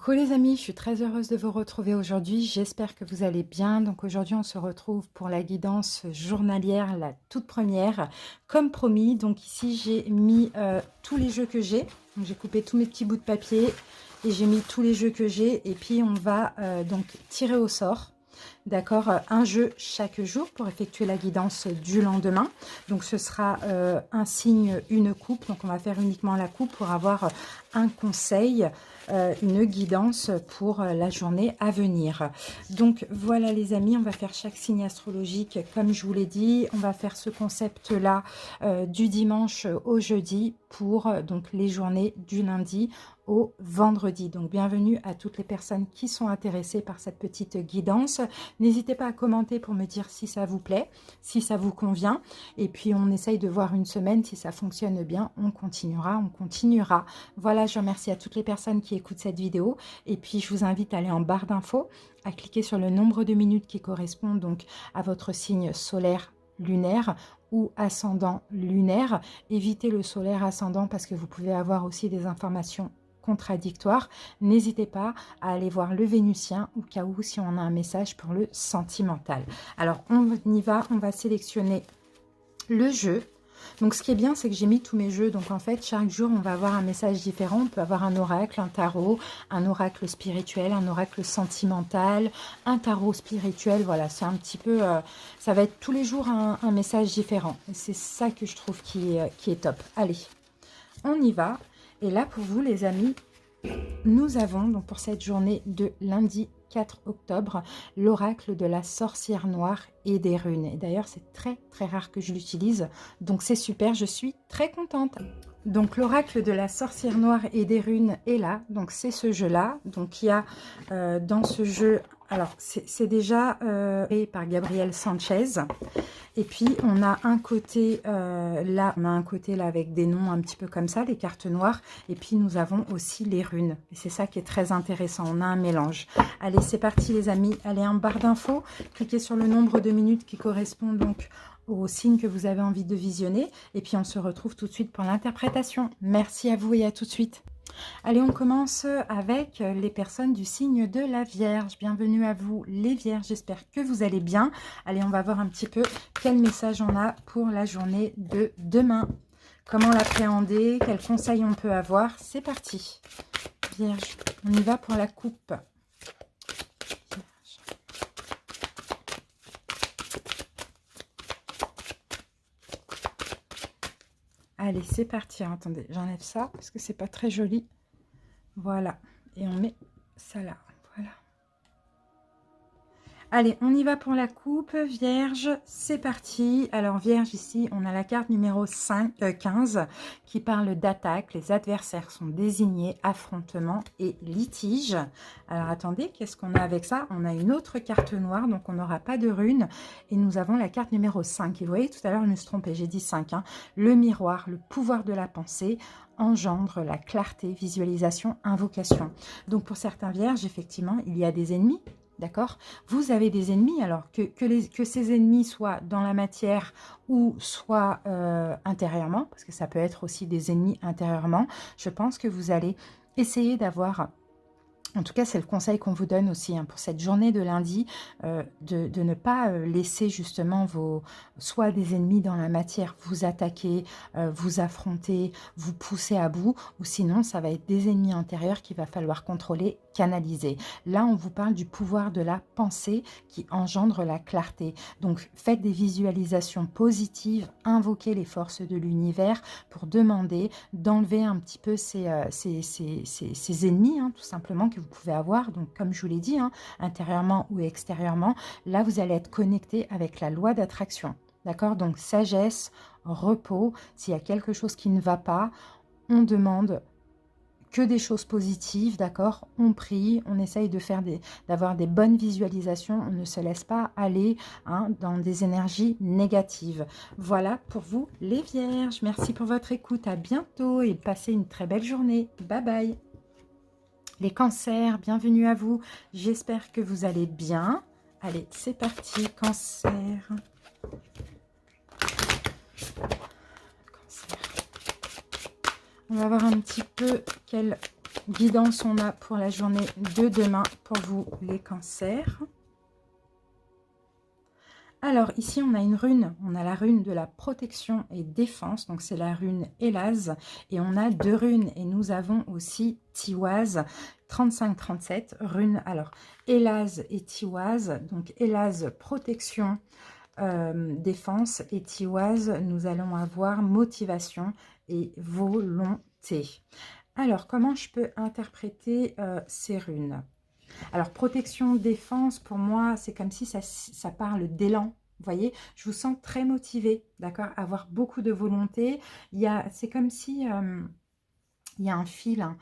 Coucou les amis, je suis très heureuse de vous retrouver aujourd'hui. J'espère que vous allez bien. Donc aujourd'hui, on se retrouve pour la guidance journalière, la toute première, comme promis. Donc ici, j'ai mis tous les jeux que j'ai. Donc j'ai coupé tous mes petits bouts de papier et j'ai mis tous les jeux que j'ai. Et puis on va donc tirer au sort. D'accord, un jeu chaque jour pour effectuer la guidance du lendemain. Donc ce sera un signe, une coupe. Donc on va faire uniquement la coupe pour avoir un conseil, une guidance pour la journée à venir. Donc voilà les amis, on va faire chaque signe astrologique comme je vous l'ai dit. On va faire ce concept là du dimanche au jeudi pour donc les journées du lundi au vendredi. Donc bienvenue à toutes les personnes qui sont intéressées par cette petite guidance. N'hésitez pas à commenter pour me dire si ça vous plaît, si ça vous convient. Et puis on essaye de voir une semaine, si ça fonctionne bien, on continuera, on continuera. Voilà, je remercie à toutes les personnes qui écoutent cette vidéo. Et puis je vous invite à aller en barre d'infos, à cliquer sur le nombre de minutes qui correspond donc à votre signe solaire lunaire ou ascendant lunaire. Évitez le solaire ascendant parce que vous pouvez avoir aussi des informations contradictoires. N'hésitez pas à aller voir le vénusien au cas où si on a un message pour le sentimental. Alors on y va, on va sélectionner le jeu. Donc ce qui est bien, c'est que j'ai mis tous mes jeux. Donc en fait, chaque jour, on va avoir un message différent. On peut avoir un oracle, un tarot, un oracle spirituel, un oracle sentimental, un tarot spirituel. Voilà, c'est un petit peu... ça va être tous les jours un message différent. C'est ça que je trouve qui est top. Allez, on y va. Et là, pour vous, les amis, nous avons, donc pour cette journée de lundi 4 octobre, l'oracle de la sorcière noire et des runes. Et d'ailleurs, c'est très, très rare que je l'utilise. Donc, c'est super, je suis très contente. Donc, l'oracle de la sorcière noire et des runes est là. Donc, c'est ce jeu-là. Donc, il y a dans ce jeu... Alors, c'est déjà créé par Gabriel Sanchez. Et puis, on a un côté là, on a un côté là avec des noms un petit peu comme ça, les cartes noires. Et puis, nous avons aussi les runes. Et c'est ça qui est très intéressant. On a un mélange. Allez, c'est parti les amis. Allez, en barre d'infos, cliquez sur le nombre de minutes qui correspond donc au signe que vous avez envie de visionner. Et puis, on se retrouve tout de suite pour l'interprétation. Merci à vous et à tout de suite. Allez, on commence avec les personnes du signe de la Vierge. Bienvenue à vous les Vierges, j'espère que vous allez bien. Allez, on va voir un petit peu quel message on a pour la journée de demain. Comment l'appréhender, quels conseils on peut avoir. C'est parti. Vierge, on y va pour la coupe. Allez, c'est parti. Alors, attendez, j'enlève ça parce que c'est pas très joli. Voilà. Et on met ça là. Voilà. Allez, on y va pour la coupe. Vierge, c'est parti. Alors, Vierge, ici, on a la carte numéro 15 qui parle d'attaque. Les adversaires sont désignés, affrontement et litige. Alors, attendez, qu'est-ce qu'on a avec ça? On a une autre carte noire, donc on n'aura pas de rune. Et nous avons la carte numéro 5. Et vous voyez, tout à l'heure, je me suis trompée, j'ai dit 5. Hein. Le miroir, le pouvoir de la pensée, engendre la clarté, visualisation, invocation. Donc, pour certains Vierges, effectivement, il y a des ennemis. D'accord? Vous avez des ennemis, alors que ces ennemis soient dans la matière ou soit intérieurement, parce que ça peut être aussi des ennemis intérieurement, je pense que vous allez essayer d'avoir... En tout cas, c'est le conseil qu'on vous donne aussi hein, pour cette journée de lundi, de ne pas laisser justement soit des ennemis dans la matière vous attaquer, vous affronter, vous pousser à bout, ou sinon ça va être des ennemis intérieurs qu'il va falloir contrôler, canaliser. Là, on vous parle du pouvoir de la pensée qui engendre la clarté. Donc, faites des visualisations positives, invoquez les forces de l'univers pour demander d'enlever un petit peu ces ennemis, hein, tout simplement, que vous pouvez avoir. Donc, comme je vous l'ai dit, hein, intérieurement ou extérieurement, là, vous allez être connecté avec la loi d'attraction. D'accord? Donc, sagesse, repos. S'il y a quelque chose qui ne va pas, on demande que des choses positives, d'accord? On prie, on essaye d'avoir des bonnes visualisations, on ne se laisse pas aller hein, dans des énergies négatives. Voilà pour vous les Vierges. Merci pour votre écoute, à bientôt et passez une très belle journée. Bye bye. Les Cancers, bienvenue à vous. J'espère que vous allez bien. Allez, c'est parti, Cancer. On va voir un petit peu quel guidance on a pour la journée de demain pour vous les cancers? Alors ici on a une rune, on a la rune de la protection et défense, donc c'est la rune Élaz, et on a deux runes, et nous avons aussi Tiwaz 35-37 runes. Alors Élaz et Tiwaz, donc Élaz protection, défense, et Tiwaz nous allons avoir motivation et volonté. Alors comment je peux interpréter ces runes? Alors, protection, défense, pour moi, c'est comme si ça parle d'élan. Vous voyez, je vous sens très motivé, d'accord, avoir beaucoup de volonté. C'est comme si il y a un fil, hein,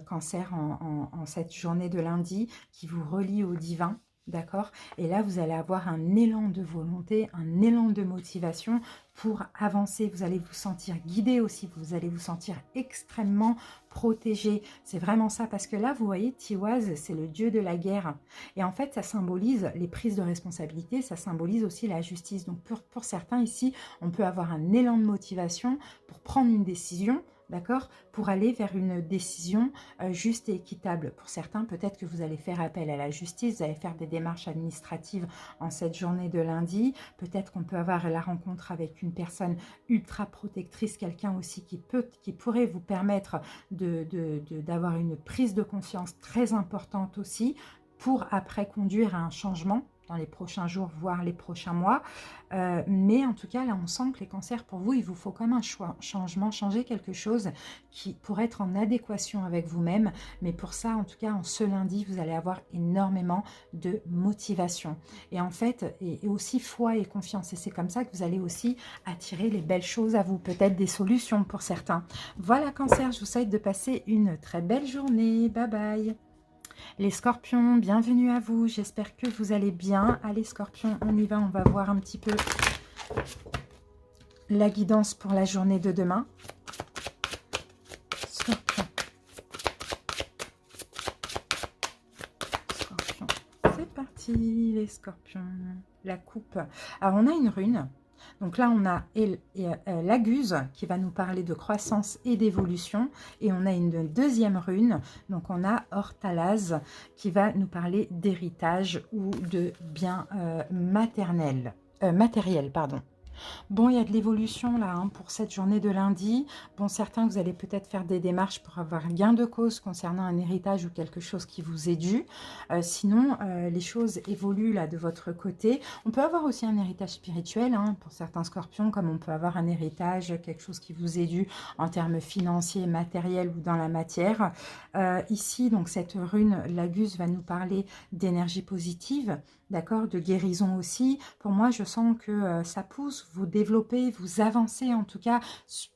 cancer, en cette journée de lundi qui vous relie au divin. D'accord? Et là, vous allez avoir un élan de volonté, un élan de motivation pour avancer. Vous allez vous sentir guidé aussi, vous allez vous sentir extrêmement protégé. C'est vraiment ça, parce que là, vous voyez, Tiwaz, c'est le dieu de la guerre. Et en fait, ça symbolise les prises de responsabilité, ça symbolise aussi la justice. Donc, pour certains ici, on peut avoir un élan de motivation pour prendre une décision, d'accord, pour aller vers une décision juste et équitable. Pour certains, peut-être que vous allez faire appel à la justice, vous allez faire des démarches administratives en cette journée de lundi. Peut-être qu'on peut avoir la rencontre avec une personne ultra protectrice, quelqu'un aussi qui pourrait vous permettre d'avoir une prise de conscience très importante aussi, pour après conduire à un changement dans les prochains jours, voire les prochains mois. Mais en tout cas, là, on sent que les cancers, pour vous, il vous faut comme un changement, changer quelque chose qui pourrait être en adéquation avec vous-même. Mais pour ça, en tout cas, en ce lundi, vous allez avoir énormément de motivation. Et en fait, et aussi foi et confiance. Et c'est comme ça que vous allez aussi attirer les belles choses à vous. Peut-être des solutions pour certains. Voilà, cancer, je vous souhaite de passer une très belle journée. Bye bye. Les scorpions, bienvenue à vous, j'espère que vous allez bien. Allez scorpions, on y va, on va voir un petit peu la guidance pour la journée de demain. Scorpion. Scorpion. C'est parti les scorpions. La coupe. Alors on a une rune. Donc là, on a la Guse qui va nous parler de croissance et d'évolution. Et on a une deuxième rune, donc on a Ortalaz qui va nous parler d'héritage ou de biens matériel. Pardon. Bon, il y a de l'évolution là hein, pour cette journée de lundi. Bon, certains, vous allez peut-être faire des démarches pour avoir gain de cause concernant un héritage ou quelque chose qui vous est dû. Sinon, les choses évoluent là de votre côté. On peut avoir aussi un héritage spirituel hein, pour certains scorpions, comme on peut avoir un héritage, quelque chose qui vous est dû en termes financiers, matériels ou dans la matière. Ici, donc cette rune, l'Agus, va nous parler d'énergie positive. D'accord, de guérison aussi. Pour moi, je sens que ça pousse, vous développez, vous avancez en tout cas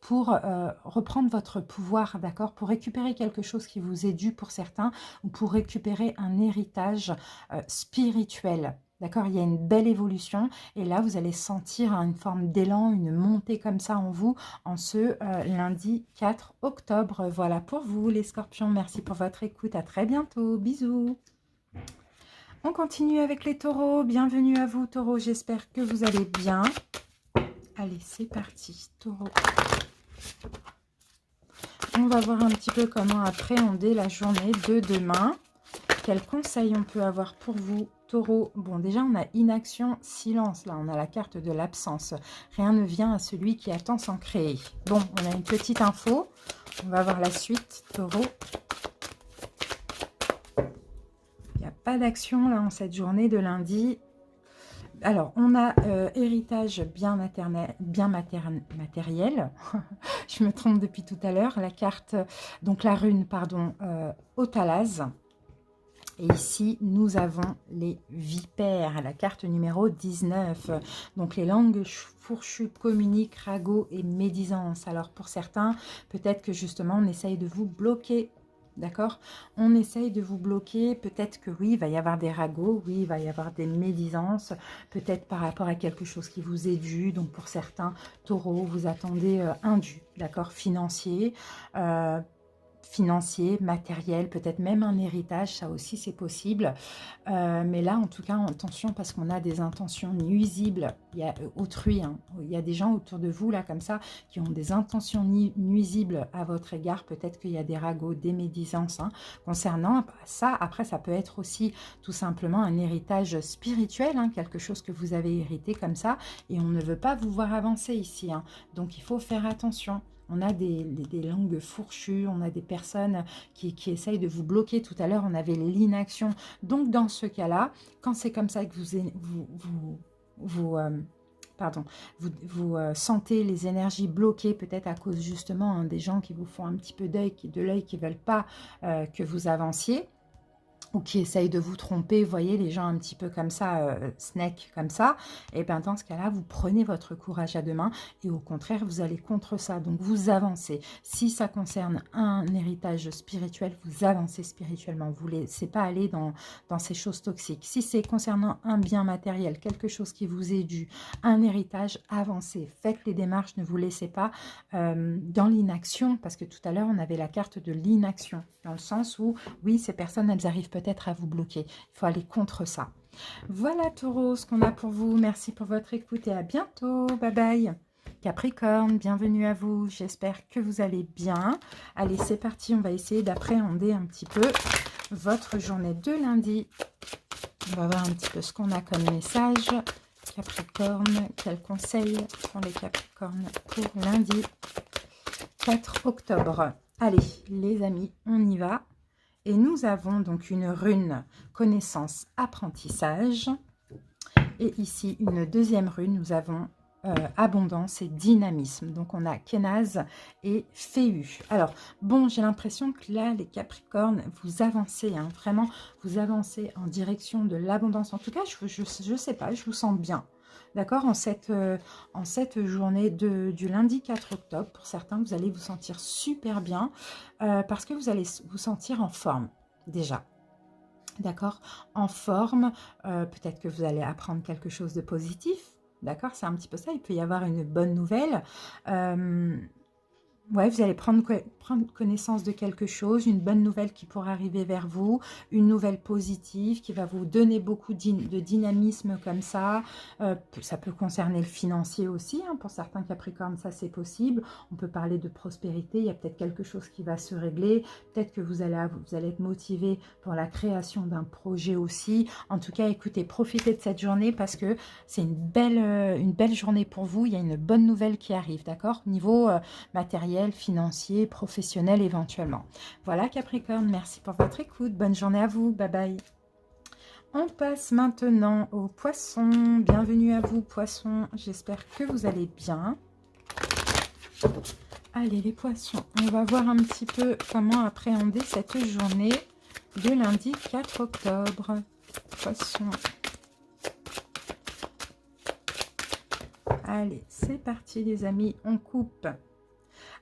pour reprendre votre pouvoir, d'accord, pour récupérer quelque chose qui vous est dû pour certains ou pour récupérer un héritage spirituel. D'accord, il y a une belle évolution et là, vous allez sentir une forme d'élan, une montée comme ça en vous en ce lundi 4 octobre. Voilà pour vous les scorpions. Merci pour votre écoute. À très bientôt. Bisous. On continue avec les taureaux. Bienvenue à vous, taureaux. J'espère que vous allez bien. Allez, c'est parti, taureau. On va voir un petit peu comment appréhender la journée de demain. Quels conseils on peut avoir pour vous, taureau? Bon, déjà, on a inaction, silence. Là, on a la carte de l'absence. Rien ne vient à celui qui attend sans créer. Bon, on a une petite info. On va voir la suite, taureau. Pas d'action là en cette journée de lundi. Alors, on a héritage bien matériel. Je me trompe depuis tout à l'heure. La carte, donc la rune, pardon, Ortalaz. Et ici, nous avons les vipères, la carte numéro 19. Donc, les langues fourchues communiquent, ragots et médisance. Alors, pour certains, peut-être que justement, on essaye de vous bloquer. D'accord? On essaye de vous bloquer. Peut-être que oui, il va y avoir des ragots. Oui, il va y avoir des médisances. Peut-être par rapport à quelque chose qui vous est dû. Donc, pour certains taureaux, vous attendez un dû. D'accord? Financier. financier, matériel, peut-être même un héritage, ça aussi c'est possible. Mais là, en tout cas, attention, parce qu'on a des intentions nuisibles. Il y a autrui, hein. Il y a des gens autour de vous, là, comme ça, qui ont des intentions nuisibles à votre égard. Peut-être qu'il y a des ragots, des médisances, hein, concernant ça. Après, ça peut être aussi tout simplement un héritage spirituel, hein, quelque chose que vous avez hérité comme ça, et on ne veut pas vous voir avancer ici, hein. Donc, il faut faire attention. On a des langues fourchues, on a des personnes qui essayent de vous bloquer. Tout à l'heure, on avait l'inaction. Donc, dans ce cas-là, quand c'est comme ça que vous sentez les énergies bloquées, peut-être à cause justement, hein, des gens qui vous font un petit peu de l'œil, qui ne veulent pas que vous avanciez, ou qui essayent de vous tromper, vous voyez, les gens un petit peu comme ça, snake comme ça, et bien dans ce cas-là, vous prenez votre courage à deux mains, et au contraire, vous allez contre ça, donc vous avancez. Si ça concerne un héritage spirituel, vous avancez spirituellement, vous ne laissez pas aller dans ces choses toxiques. Si c'est concernant un bien matériel, quelque chose qui vous est dû, un héritage, avancez, faites les démarches, ne vous laissez pas dans l'inaction, parce que tout à l'heure, on avait la carte de l'inaction, dans le sens où, oui, ces personnes, elles arrivent peut-être à vous bloquer. Il faut aller contre ça. Voilà, Taureau, ce qu'on a pour vous. Merci pour votre écoute et à bientôt. Bye bye. Capricorne, bienvenue à vous. J'espère que vous allez bien. Allez, c'est parti. On va essayer d'appréhender un petit peu votre journée de lundi. On va voir un petit peu ce qu'on a comme message. Capricorne, quels conseils font les Capricornes pour lundi 4 octobre. Allez, les amis, on y va. Et nous avons donc une rune connaissance, apprentissage. Et ici, une deuxième rune, nous avons abondance et dynamisme. Donc, on a Kénaz et Féu. Alors, bon, j'ai l'impression que là, les Capricornes, vous avancez, hein, vraiment, vous avancez en direction de l'abondance. En tout cas, je sais pas, je vous sens bien. D'accord, en cette journée du lundi 4 octobre, pour certains, vous allez vous sentir super bien parce que vous allez vous sentir en forme, déjà. D'accord, en forme, peut-être que vous allez apprendre quelque chose de positif. D'accord, c'est un petit peu ça, il peut y avoir une bonne nouvelle. Ouais, vous allez prendre connaissance de quelque chose, une bonne nouvelle qui pourra arriver vers vous, une nouvelle positive qui va vous donner beaucoup de dynamisme comme ça. Ça peut concerner le financier aussi, hein, pour certains Capricornes, ça c'est possible. On peut parler de prospérité, il y a peut-être quelque chose qui va se régler. Peut-être que vous allez être motivé pour la création d'un projet aussi. En tout cas, écoutez, profitez de cette journée parce que c'est une belle journée pour vous. Il y a une bonne nouvelle qui arrive, d'accord? Niveau matériel, financier, professionnel éventuellement. Voilà Capricorne, merci pour votre écoute. Bonne journée à vous. Bye bye. On passe maintenant aux poissons. Bienvenue à vous poissons. J'espère que vous allez bien. Allez les poissons, on va voir un petit peu comment appréhender cette journée de lundi 4 octobre. Poissons. Allez, c'est parti les amis, on coupe.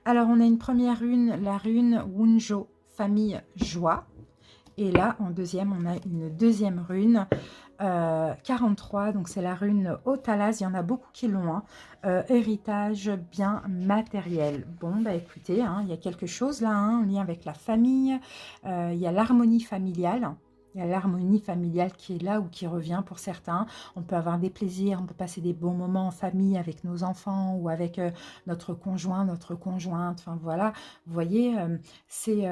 Alors, on a une première rune, la rune Wunjo, famille joie. Et là, en deuxième, on a une deuxième rune, 43. Donc, c'est la rune Otalas. Il y en a beaucoup qui l'ont. Hein. Héritage, bien matériel. Bon, bah écoutez, hein, il y a quelque chose là, hein, en lien avec la famille. Il y a l'harmonie familiale. Il y a l'harmonie familiale qui est là ou qui revient pour certains. On peut avoir des plaisirs, on peut passer des bons moments en famille avec nos enfants ou avec notre conjoint, notre conjointe. Enfin voilà, vous voyez, c'est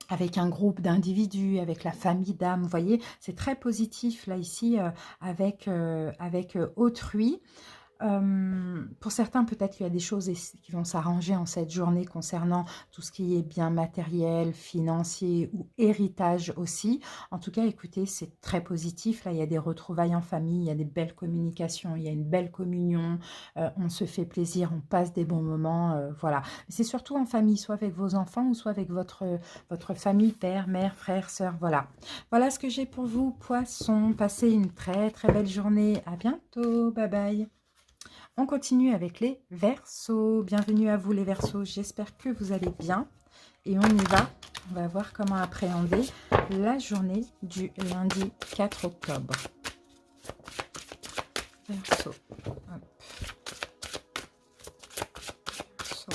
avec un groupe d'individus, avec la famille d'âmes. Vous voyez, c'est très positif là ici avec autrui. Pour certains, peut-être qu'il y a des choses qui vont s'arranger en cette journée concernant tout ce qui est bien matériel, financier ou héritage aussi. En tout cas, écoutez, c'est très positif. Là, il y a des retrouvailles en famille, il y a des belles communications, il y a une belle communion. On se fait plaisir, on passe des bons moments. Voilà. C'est surtout en famille, soit avec vos enfants ou soit avec votre famille, père, mère, frère, sœur. Voilà. Voilà ce que j'ai pour vous, poissons. Passez une très très belle journée. À bientôt. Bye bye. On continue avec les Verseaux. Bienvenue à vous les Verseaux. J'espère que vous allez bien. Et on y va. On va voir comment appréhender la journée du lundi 4 octobre. Verseaux. Verseaux.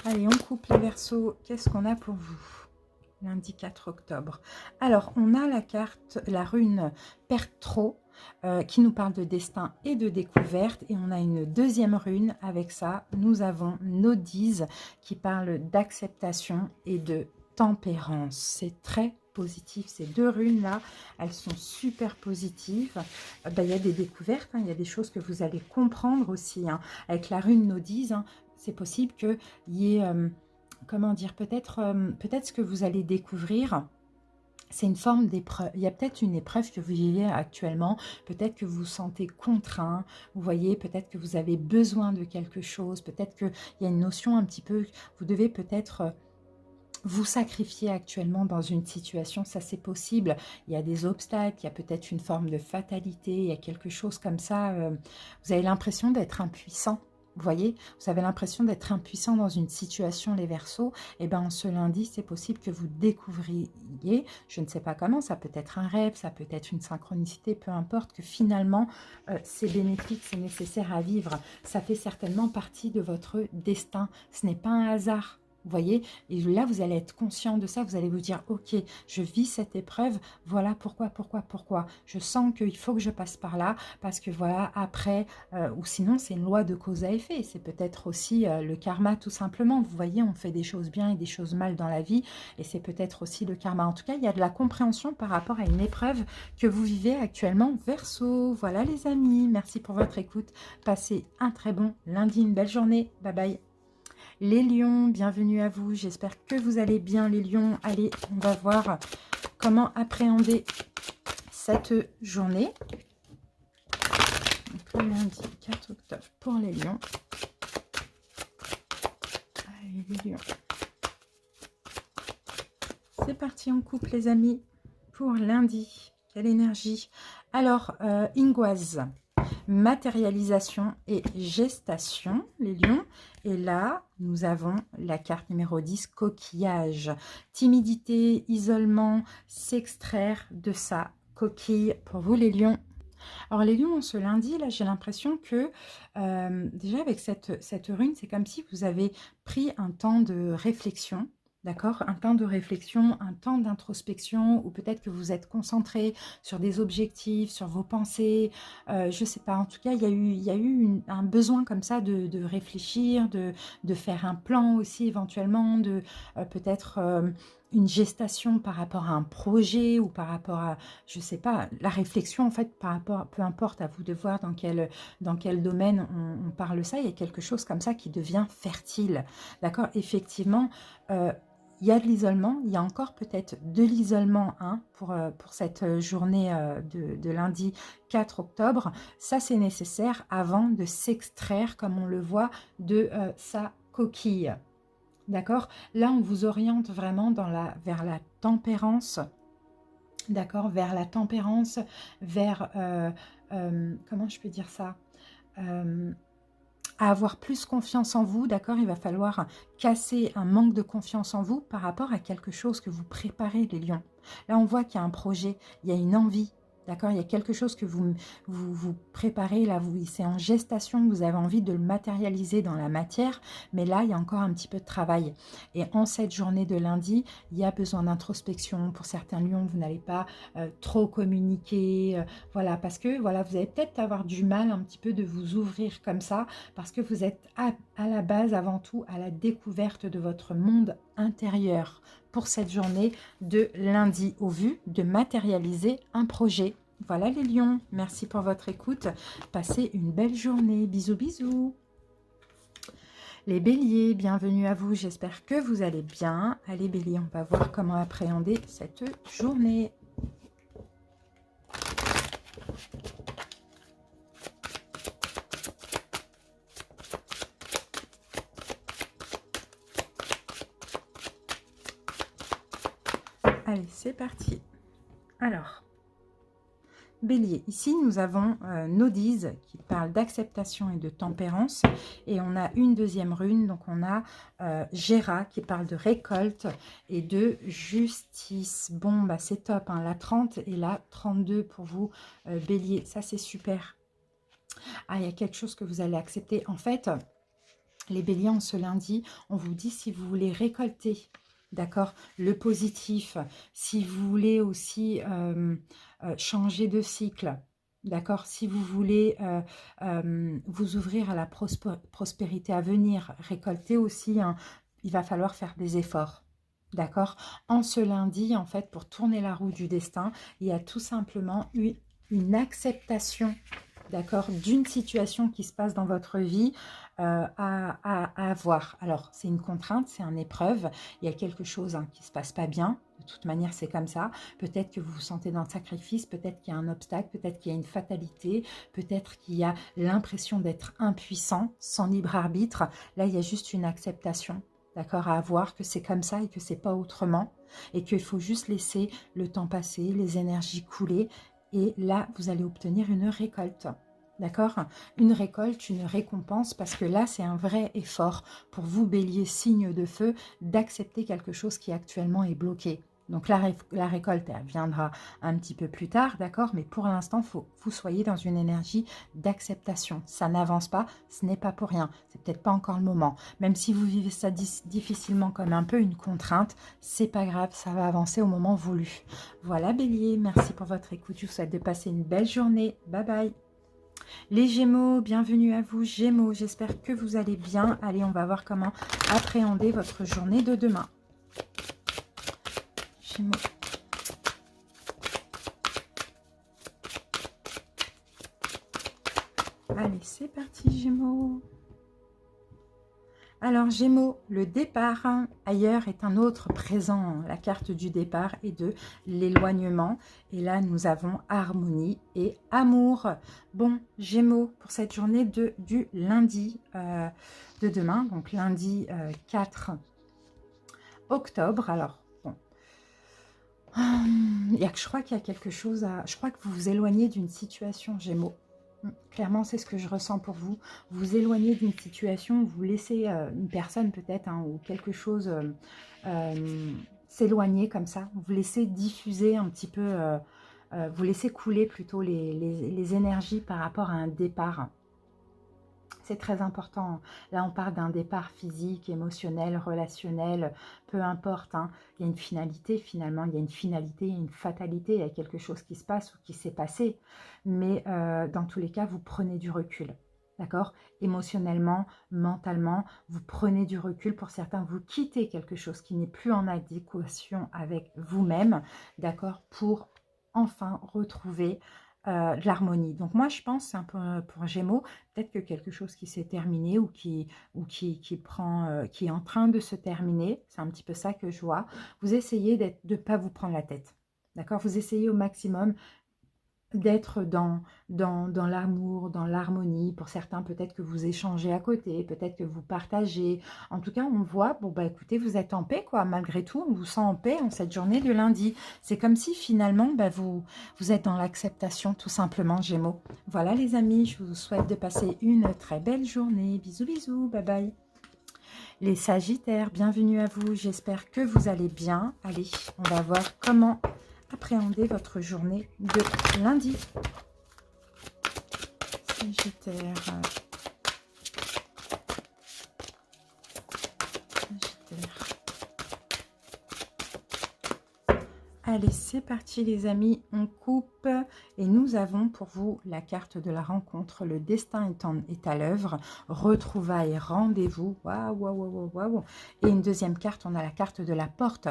Allez, on coupe les Verseaux. Qu'est-ce qu'on a pour vous? Lundi 4 octobre. Alors, on a la carte, la rune Perdre trop, qui nous parle de destin et de découverte. Et on a une deuxième rune avec ça. Nous avons Nodise qui parle d'acceptation et de tempérance. C'est très positif. Ces deux runes-là, elles sont super positives. Il y a des découvertes, hein, il y a des choses que vous allez comprendre aussi. Hein. Avec la rune Nodise, hein, c'est possible qu'il y ait... comment dire, peut-être ce que vous allez découvrir, c'est une forme d'épreuve. Il y a peut-être une épreuve que vous vivez actuellement, peut-être que vous vous sentez contraint, vous voyez, peut-être que vous avez besoin de quelque chose, peut-être qu'il y a une notion un petit peu, vous devez peut-être vous sacrifier actuellement dans une situation, ça c'est possible. Il y a des obstacles, il y a peut-être une forme de fatalité, il y a quelque chose comme ça, vous avez l'impression d'être impuissant. Vous voyez, vous avez l'impression d'être impuissant dans une situation, les Verseaux. Et bien, ce lundi, c'est possible que vous découvriez, je ne sais pas comment, ça peut être un rêve, ça peut être une synchronicité, peu importe, que finalement, c'est bénéfique, c'est nécessaire à vivre. Ça fait certainement partie de votre destin. Ce n'est pas un hasard. Vous voyez, et là, vous allez être conscient de ça, vous allez vous dire, ok, je vis cette épreuve, voilà pourquoi. Je sens qu'il faut que je passe par là, parce que voilà, après, ou sinon, c'est une loi de cause à effet, c'est peut-être aussi le karma tout simplement. Vous voyez, on fait des choses bien et des choses mal dans la vie, et c'est peut-être aussi le karma. En tout cas, il y a de la compréhension par rapport à une épreuve que vous vivez actuellement, Verseau. Voilà les amis, merci pour votre écoute, passez un très bon lundi, une belle journée, bye bye. Les lions, bienvenue à vous. J'espère que vous allez bien, les lions. Allez, on va voir comment appréhender cette journée. Donc, le lundi 4 octobre pour les lions. Allez, les lions. C'est parti, on coupe, les amis, pour lundi. Quelle énergie. Alors, Ingoise. Matérialisation et gestation, les lions. Et là, nous avons la carte numéro 10, coquillage. Timidité, isolement, s'extraire de sa coquille. Pour vous, les lions. Alors, les lions, ce lundi, là, j'ai l'impression que, déjà, avec cette rune, c'est comme si vous avez pris un temps de réflexion. D'accord, un temps de réflexion, un temps d'introspection, ou peut-être que vous êtes concentré sur des objectifs, sur vos pensées, je ne sais pas, en tout cas, il y a eu un besoin comme ça de réfléchir, de faire un plan aussi éventuellement, de peut-être une gestation par rapport à un projet ou par rapport à, je ne sais pas, la réflexion en fait par rapport, peu importe, à vous de voir dans quel domaine on parle ça, il y a quelque chose comme ça qui devient fertile, d'accord, effectivement, il y a de l'isolement, il y a encore peut-être de l'isolement hein, pour cette journée de lundi 4 octobre. Ça, c'est nécessaire avant de s'extraire, comme on le voit, de sa coquille. D'accord? Là, on vous oriente vraiment vers la tempérance. D'accord? Vers la tempérance, vers... comment je peux dire ça? À avoir plus confiance en vous, d'accord? Il va falloir casser un manque de confiance en vous par rapport à quelque chose que vous préparez, les lions. Là, on voit qu'il y a un projet, il y a une envie, d'accord? Il y a quelque chose que vous préparez, là, c'est en gestation, vous avez envie de le matérialiser dans la matière, mais là, il y a encore un petit peu de travail. Et en cette journée de lundi, il y a besoin d'introspection. Pour certains lions, vous n'allez pas trop communiquer, voilà, parce que voilà, vous allez peut-être avoir du mal un petit peu de vous ouvrir comme ça, parce que vous êtes à la base, avant tout, à la découverte de votre monde intérieur pour cette journée de lundi, au vu de matérialiser un projet. Voilà les lions, merci pour votre écoute. Passez une belle journée. Bisous, bisous. Les béliers, bienvenue à vous. J'espère que vous allez bien. Allez béliers, on va voir comment appréhender cette journée. Allez, c'est parti. Alors, bélier, ici nous avons Nodise qui parle d'acceptation et de tempérance. Et on a une deuxième rune, donc on a Gera qui parle de récolte et de justice. Bon, bah c'est top, hein, la 30 et la 32 pour vous, bélier. Ça, c'est super. Ah, il y a quelque chose que vous allez accepter. En fait... Les béliers, en ce lundi, on vous dit si vous voulez récolter, d'accord, le positif, si vous voulez aussi changer de cycle, d'accord, si vous voulez vous ouvrir à la prospérité à venir, récolter aussi, hein, il va falloir faire des efforts. D'accord. En ce lundi, en fait, pour tourner la roue du destin, il y a tout simplement une acceptation, d'accord, d'une situation qui se passe dans votre vie à avoir. Alors, c'est une contrainte, c'est une épreuve. Il y a quelque chose qui ne se passe pas bien. De toute manière, c'est comme ça. Peut-être que vous vous sentez dans le sacrifice, peut-être qu'il y a un obstacle, peut-être qu'il y a une fatalité, peut-être qu'il y a l'impression d'être impuissant, sans libre arbitre. Là, il y a juste une acceptation. D'accord, à avoir que c'est comme ça et que c'est pas autrement et qu'il faut juste laisser le temps passer, les énergies couler et là, vous allez obtenir une récolte. D'accord? Une récolte, une récompense, parce que là, c'est un vrai effort pour vous, bélier, signe de feu, d'accepter quelque chose qui actuellement est bloqué. Donc la récolte, elle viendra un petit peu plus tard, d'accord? Mais pour l'instant, il faut que vous soyez dans une énergie d'acceptation. Ça n'avance pas, ce n'est pas pour rien. C'est peut-être pas encore le moment. Même si vous vivez ça difficilement comme un peu une contrainte, c'est pas grave, ça va avancer au moment voulu. Voilà, bélier, merci pour votre écoute. Je vous souhaite de passer une belle journée. Bye bye. Les Gémeaux, bienvenue à vous Gémeaux, j'espère que vous allez bien. Allez, on va voir comment appréhender votre journée de demain. Gémeaux. Allez, c'est parti Gémeaux. Alors Gémeaux, le départ ailleurs est un autre présent. La carte du départ et de l'éloignement. Et là, nous avons harmonie et amour. Bon, Gémeaux, pour cette journée du lundi de demain, donc lundi 4 octobre. Alors, bon, je crois qu'il y a quelque chose à... Je crois que vous vous éloignez d'une situation, Gémeaux. Clairement, c'est ce que je ressens pour vous. Vous vous éloignez d'une situation, vous laissez une personne peut-être ou quelque chose s'éloigner comme ça. Vous laissez diffuser un petit peu, vous laissez couler plutôt les énergies par rapport à un départ. C'est très important. Là, on parle d'un départ physique, émotionnel, relationnel, peu importe. Il y a une finalité finalement, il y a une finalité, il y a une fatalité, il y a quelque chose qui se passe ou qui s'est passé. Mais dans tous les cas, vous prenez du recul. D'accord? Émotionnellement, mentalement, vous prenez du recul. Pour certains, vous quittez quelque chose qui n'est plus en adéquation avec vous-même. D'accord? Pour enfin retrouver de l'harmonie. Donc moi, je pense, c'est un peu pour Gémeaux, peut-être que quelque chose qui s'est terminé ou qui est en train de se terminer, c'est un petit peu ça que je vois. Vous essayez de ne pas vous prendre la tête. D'accord? Vous essayez au maximum d'être dans l'amour, dans l'harmonie. Pour certains, peut-être que vous échangez à côté, peut-être que vous partagez. En tout cas, on voit, bon, bah écoutez, vous êtes en paix, quoi. Malgré tout, on vous sent en paix en cette journée de lundi. C'est comme si, finalement, bah, vous êtes dans l'acceptation, tout simplement, Gémeaux. Voilà, les amis, je vous souhaite de passer une très belle journée. Bisous, bisous, bye bye. Les Sagittaires, bienvenue à vous. J'espère que vous allez bien. Allez, on va voir comment appréhender votre journée de lundi. Sagittaire. Allez, c'est parti les amis, on coupe et nous avons pour vous la carte de la rencontre. Le destin est à l'œuvre, retrouvailles, rendez-vous. Waouh, waouh, waouh, waouh. Et une deuxième carte, on a la carte de la porte.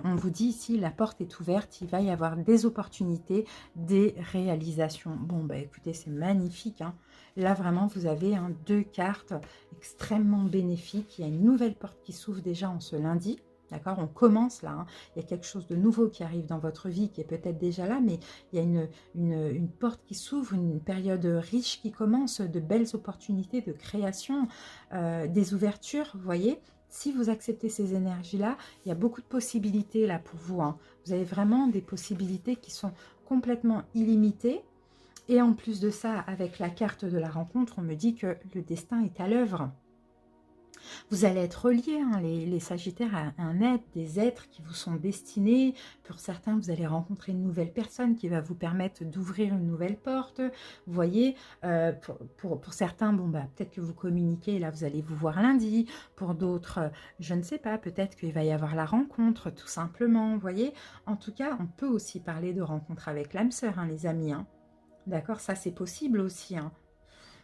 On vous dit ici, la porte est ouverte, il va y avoir des opportunités, des réalisations. Bon, bah écoutez, c'est magnifique. Là, vraiment, vous avez deux cartes extrêmement bénéfiques. Il y a une nouvelle porte qui s'ouvre déjà en ce lundi. D'accord, on commence là, il y a quelque chose de nouveau qui arrive dans votre vie, qui est peut-être déjà là, mais il y a une porte qui s'ouvre, une période riche qui commence, de belles opportunités de création, des ouvertures, vous voyez. Si vous acceptez ces énergies-là, il y a beaucoup de possibilités là pour vous. Vous avez vraiment des possibilités qui sont complètement illimitées. Et en plus de ça, avec la carte de la rencontre, on me dit que le destin est à l'œuvre. Vous allez être reliés, hein, les Sagittaires, à un être, des êtres qui vous sont destinés. Pour certains, vous allez rencontrer une nouvelle personne qui va vous permettre d'ouvrir une nouvelle porte. Vous voyez, pour certains, bon, bah, peut-être que vous communiquez, là, vous allez vous voir lundi. Pour d'autres, je ne sais pas, peut-être qu'il va y avoir la rencontre, tout simplement. Vous voyez, en tout cas, on peut aussi parler de rencontre avec l'âme sœur, hein, les amis. Hein. D'accord, ça c'est possible aussi. Hein.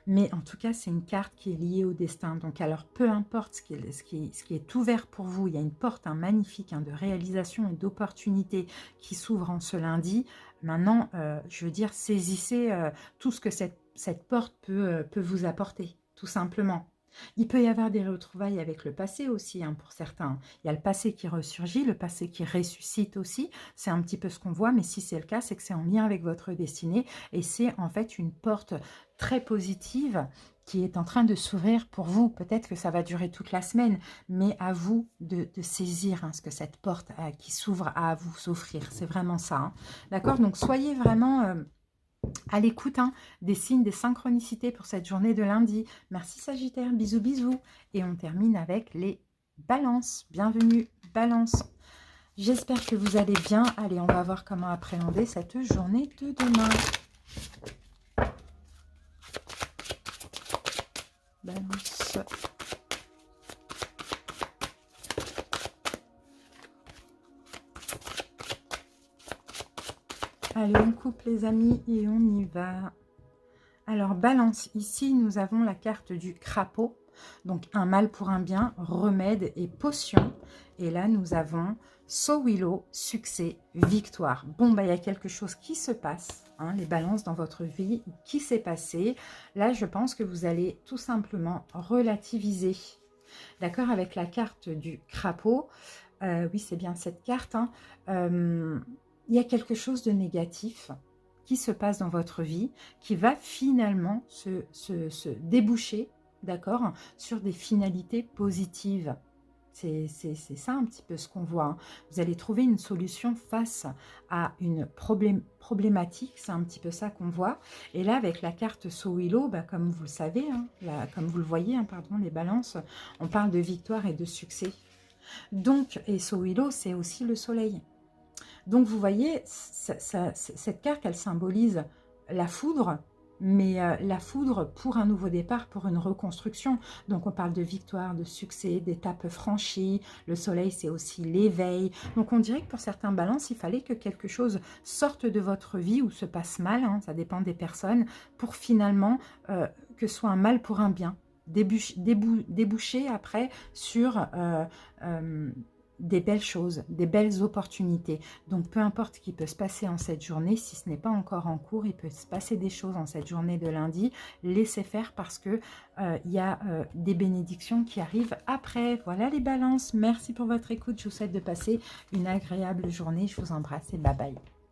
Mais en tout cas, c'est une carte qui est liée au destin. Donc, alors, peu importe ce qui est ouvert pour vous, il y a une porte magnifique de réalisation et d'opportunité qui s'ouvre en ce lundi. Maintenant, je veux dire, saisissez tout ce que cette porte peut vous apporter, tout simplement. Il peut y avoir des retrouvailles avec le passé aussi, hein, pour certains. Il y a le passé qui ressurgit, le passé qui ressuscite aussi. C'est un petit peu ce qu'on voit, mais si c'est le cas, c'est que c'est en lien avec votre destinée. Et c'est en fait une porte très positive qui est en train de s'ouvrir pour vous. Peut-être que ça va durer toute la semaine, mais à vous de saisir ce que cette porte qui s'ouvre à vous s'offrir. C'est vraiment ça. Hein. D'accord? Donc, soyez vraiment... à l'écoute des signes, des synchronicités pour cette journée de lundi. Merci Sagittaire, bisous bisous. Et on termine avec les balances. Bienvenue Balance. J'espère que vous allez bien. Allez, on va voir comment appréhender cette journée de demain. Balance. Allez, on coupe les amis et on y va. Alors, Balance, ici, nous avons la carte du crapaud. Donc, un mal pour un bien, remède et potion. Et là, nous avons Sowilo, succès, victoire. Bon, bah, il y a quelque chose qui se passe, hein, les balances dans votre vie. Qui s'est passé? Là, je pense que vous allez tout simplement relativiser. D'accord? Avec la carte du crapaud. Oui, c'est bien cette carte. Hein. Il y a quelque chose de négatif qui se passe dans votre vie, qui va finalement se déboucher, d'accord, sur des finalités positives. C'est ça un petit peu ce qu'on voit. Hein. Vous allez trouver une solution face à une problématique, c'est un petit peu ça qu'on voit. Et là, avec la carte Sowilo, bah, comme vous le savez, hein, comme vous le voyez, hein, pardon, les balances, on parle de victoire et de succès. Donc, et Sowilo, c'est aussi le soleil. Donc, vous voyez, cette carte, elle symbolise la foudre, mais la foudre pour un nouveau départ, pour une reconstruction. Donc, on parle de victoire, de succès, d'étapes franchies. Le soleil, c'est aussi l'éveil. Donc, on dirait que pour certains balances, il fallait que quelque chose sorte de votre vie ou se passe mal, hein, ça dépend des personnes, pour finalement que ce soit un mal pour un bien. Déboucher après sur... des belles choses, des belles opportunités. Donc, peu importe ce qui peut se passer en cette journée, si ce n'est pas encore en cours, il peut se passer des choses en cette journée de lundi. Laissez faire parce que il y a des bénédictions qui arrivent après. Voilà les balances. Merci pour votre écoute. Je vous souhaite de passer une agréable journée. Je vous embrasse et bye bye.